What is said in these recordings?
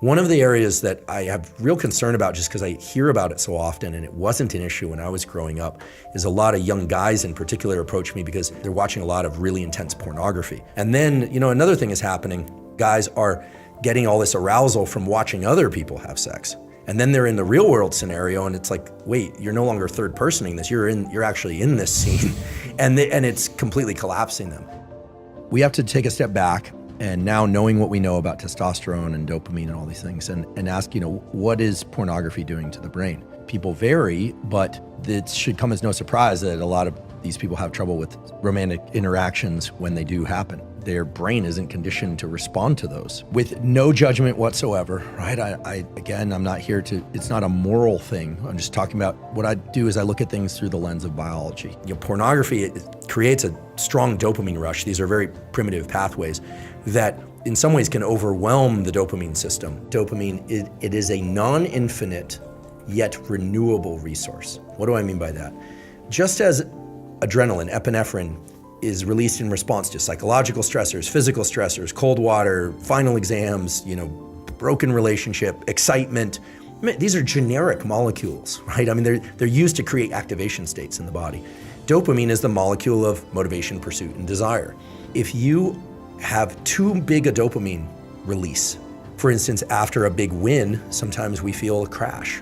One of the areas that I have real concern about, just because I hear about it so often, and it wasn't an issue when I was growing up, is a lot of young guys in particular approach me because they're watching a lot of really intense pornography. And then, another thing is happening. Guys are getting all this arousal from watching other people have sex. And then they're in the real world scenario and it's like, wait, you're no longer third personing this, you're actually in this scene. And it's completely collapsing them. We have to take a step back, and now knowing what we know about testosterone and dopamine and all these things, and ask, what is pornography doing to the brain? People vary, but it should come as no surprise that a lot of these people have trouble with romantic interactions when they do happen. Their brain isn't conditioned to respond to those with no judgment whatsoever, right? I'm not here to, it's not a moral thing. I'm just talking about what I do is I look at things through the lens of biology. Pornography, it creates a strong dopamine rush. These are very primitive pathways that in some ways can overwhelm the dopamine system. Dopamine, it is a non-infinite yet renewable resource. What do I mean by that? Just as adrenaline, epinephrine, is released in response to psychological stressors, physical stressors, cold water, final exams, broken relationship, excitement. These are generic molecules, right? They're used to create activation states in the body. Dopamine is the molecule of motivation, pursuit, and desire. If you have too big a dopamine release, for instance, after a big win, sometimes we feel a crash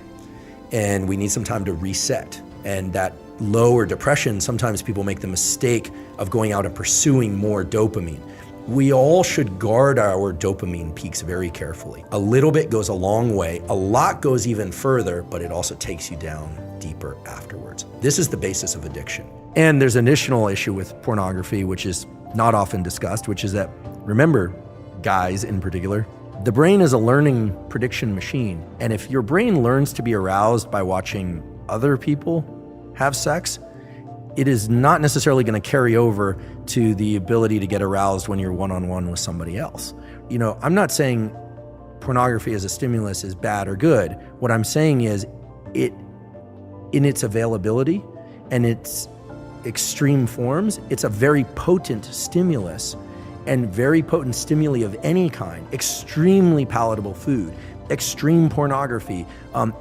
and we need some time to reset. And that low or depression, sometimes people make the mistake of going out and pursuing more dopamine. We all should guard our dopamine peaks very carefully. A little bit goes a long way, a lot goes even further, but it also takes you down deeper afterwards. This is the basis of addiction. And there's an additional issue with pornography, which is not often discussed, which is that, remember, guys in particular, the brain is a learning prediction machine. And if your brain learns to be aroused by watching other people have sex, it is not necessarily going to carry over to the ability to get aroused when you're one-on-one with somebody else. I'm not saying pornography as a stimulus is bad or good. What I'm saying is it, in its availability and its extreme forms, it's a very potent stimulus, and very potent stimuli of any kind, extremely palatable food, extreme pornography,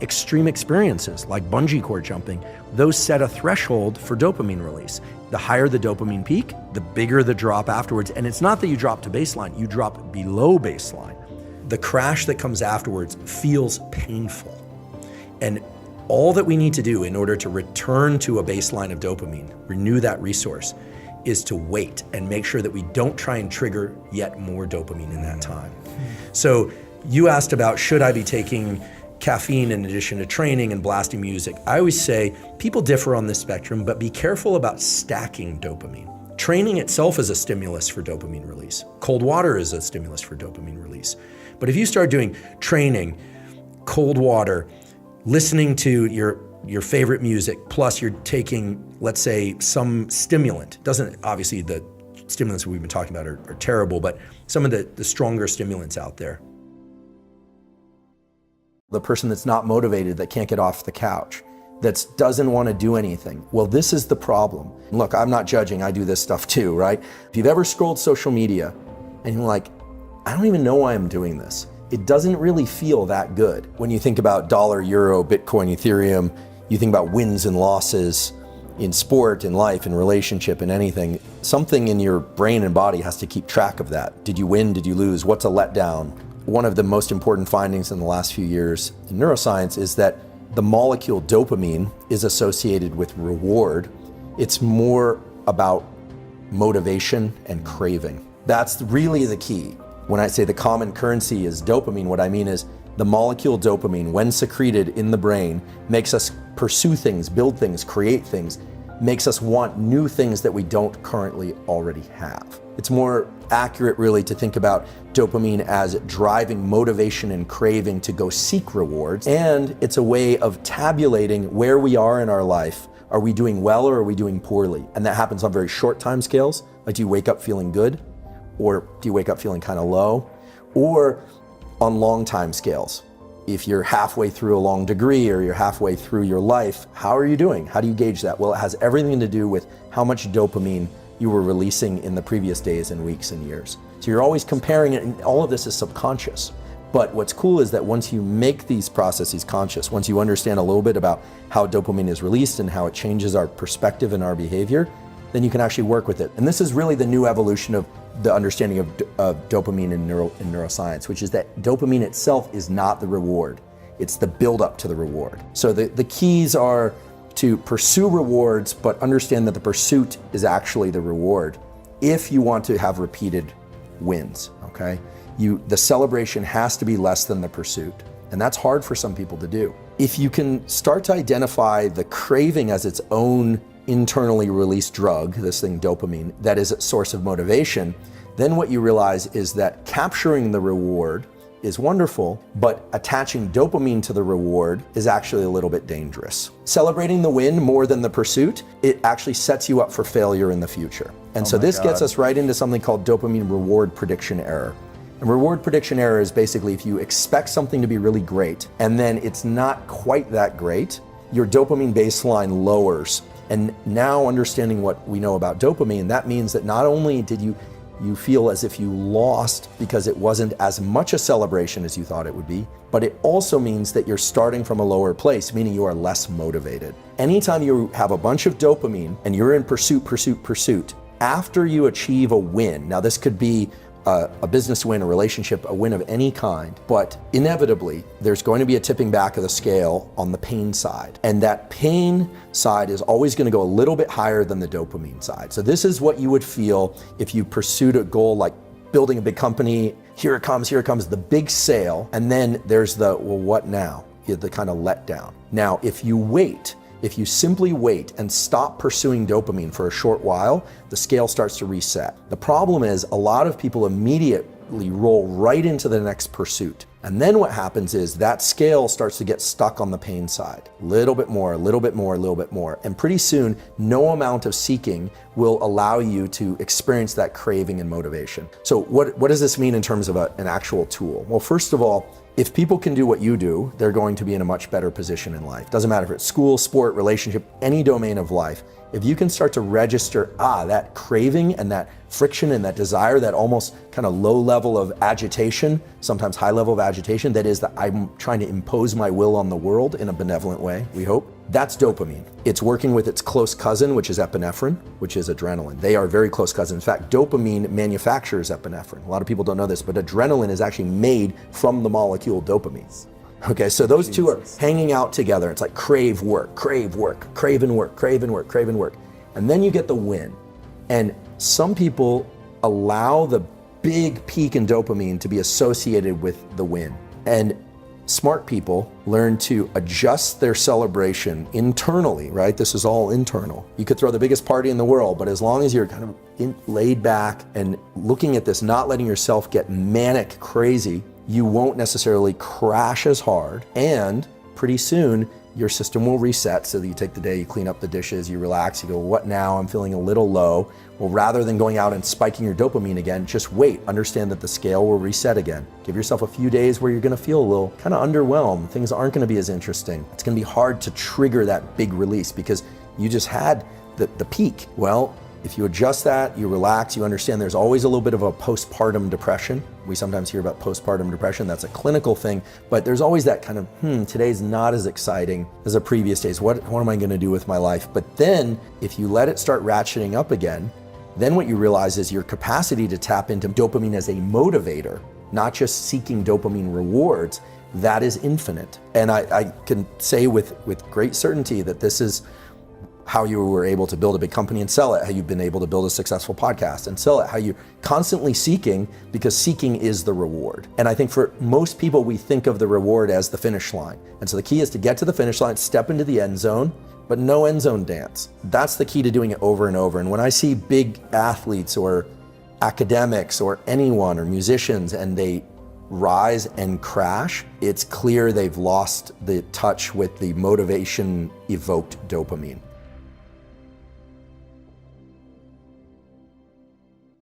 extreme experiences like bungee cord jumping, those set a threshold for dopamine release. The higher the dopamine peak, the bigger the drop afterwards. And it's not that you drop to baseline, you drop below baseline. The crash that comes afterwards feels painful. And all that we need to do in order to return to a baseline of dopamine, renew that resource, is to wait and make sure that we don't try and trigger yet more dopamine in that time. So you asked about, should I be taking caffeine in addition to training and blasting music? I always say people differ on this spectrum, but be careful about stacking dopamine. Training itself is a stimulus for dopamine release. Cold water is a stimulus for dopamine release. But if you start doing training, cold water, listening to your favorite music, plus you're taking, let's say, some stimulant, obviously the stimulants we've been talking about are terrible, but some of the stronger stimulants out there. The person that's not motivated, that can't get off the couch, that doesn't want to do anything. Well, this is the problem. Look, I'm not judging, I do this stuff too, right? If you've ever scrolled social media and you're like, I don't even know why I'm doing this. It doesn't really feel that good. When you think about dollar, euro, Bitcoin, Ethereum, you think about wins and losses in sport, in life, in relationship, in anything. Something in your brain and body has to keep track of that. Did you win? Did you lose? What's a letdown? One of the most important findings in the last few years in neuroscience is that the molecule dopamine is associated with reward. It's more about motivation and craving. That's really the key. When I say the common currency is dopamine, what I mean is the molecule dopamine, when secreted in the brain, makes us pursue things, build things, create things, makes us want new things that we don't currently already have. It's more accurate really to think about dopamine as driving motivation and craving to go seek rewards. And it's a way of tabulating where we are in our life. Are we doing well or are we doing poorly? And that happens on very short time scales. Like, do you wake up feeling good? Or do you wake up feeling kind of low? Or on long time scales. If you're halfway through a long degree or you're halfway through your life, how are you doing? How do you gauge that? Well, it has everything to do with how much dopamine you were releasing in the previous days and weeks and years. So you're always comparing it, and all of this is subconscious. But what's cool is that once you make these processes conscious, once you understand a little bit about how dopamine is released and how it changes our perspective and our behavior, then you can actually work with it. And this is really the new evolution of the understanding of dopamine in neuroscience, which is that dopamine itself is not the reward. It's the build-up to the reward. So the keys are to pursue rewards, but understand that the pursuit is actually the reward if you want to have repeated wins, okay? The celebration has to be less than the pursuit, and that's hard for some people to do. If you can start to identify the craving as its own internally released drug, this thing dopamine, that is a source of motivation, then what you realize is that capturing the reward is wonderful, but attaching dopamine to the reward is actually a little bit dangerous. Celebrating the win more than the pursuit, it actually sets you up for failure in the future. And so this gets us right into something called dopamine reward prediction error. And reward prediction error is basically if you expect something to be really great and then it's not quite that great, your dopamine baseline lowers. And now understanding what we know about dopamine, that means that not only did you feel as if you lost because it wasn't as much a celebration as you thought it would be, but it also means that you're starting from a lower place, meaning you are less motivated. Anytime you have a bunch of dopamine and you're in pursuit, after you achieve a win, now this could be a business win, a relationship, a win of any kind, but inevitably there's going to be a tipping back of the scale on the pain side. And that pain side is always going to go a little bit higher than the dopamine side. So this is what you would feel if you pursued a goal like building a big company. Here it comes, the big sale. And then there's the, well, what now? The kind of letdown. Now, if you simply wait and stop pursuing dopamine for a short while, the scale starts to reset. The problem is a lot of people immediately roll right into the next pursuit. And then what happens is that scale starts to get stuck on the pain side. Little bit more, a little bit more, a little bit more. And pretty soon, no amount of seeking will allow you to experience that craving and motivation. So what does this mean in terms of an actual tool? Well, first of all, if people can do what you do, they're going to be in a much better position in life. Doesn't matter if it's school, sport, relationship, any domain of life. If you can start to register, that craving and that friction and that desire, that almost kind of low level of agitation, sometimes high level of agitation, that is that I'm trying to impose my will on the world in a benevolent way, we hope. That's dopamine. It's working with its close cousin, which is epinephrine, which is adrenaline. They are very close cousins. In fact, dopamine manufactures epinephrine. A lot of people don't know this, but adrenaline is actually made from the molecule dopamine. Okay, so those two are hanging out together. It's like crave and work, crave and work. And then you get the win. And some people allow the big peak in dopamine to be associated with the win. And smart people learn to adjust their celebration internally, right? This is all internal. You could throw the biggest party in the world, but as long as you're kind of laid back and looking at this, not letting yourself get manic crazy, you won't necessarily crash as hard, and pretty soon your system will reset so that you take the day, you clean up the dishes, you relax, you go, what now? I'm feeling a little low. Well, rather than going out and spiking your dopamine again, just wait. Understand that the scale will reset again. Give yourself a few days where you're gonna feel a little kind of underwhelmed. Things aren't gonna be as interesting. It's gonna be hard to trigger that big release because you just had the peak. Well, if you adjust that, you relax, you understand there's always a little bit of a postpartum depression. We sometimes hear about postpartum depression. That's a clinical thing, but there's always that kind of, today's not as exciting as the previous days. What am I gonna do with my life? But then if you let it start ratcheting up again, then what you realize is your capacity to tap into dopamine as a motivator, not just seeking dopamine rewards, that is infinite. And I can say with great certainty that this is how you were able to build a big company and sell it, how you've been able to build a successful podcast and sell it, how you're constantly seeking, because seeking is the reward. And I think for most people, we think of the reward as the finish line. And so the key is to get to the finish line, step into the end zone, but no end zone dance. That's the key to doing it over and over. And when I see big athletes or academics or anyone or musicians and they rise and crash, it's clear they've lost the touch with the motivation evoked dopamine.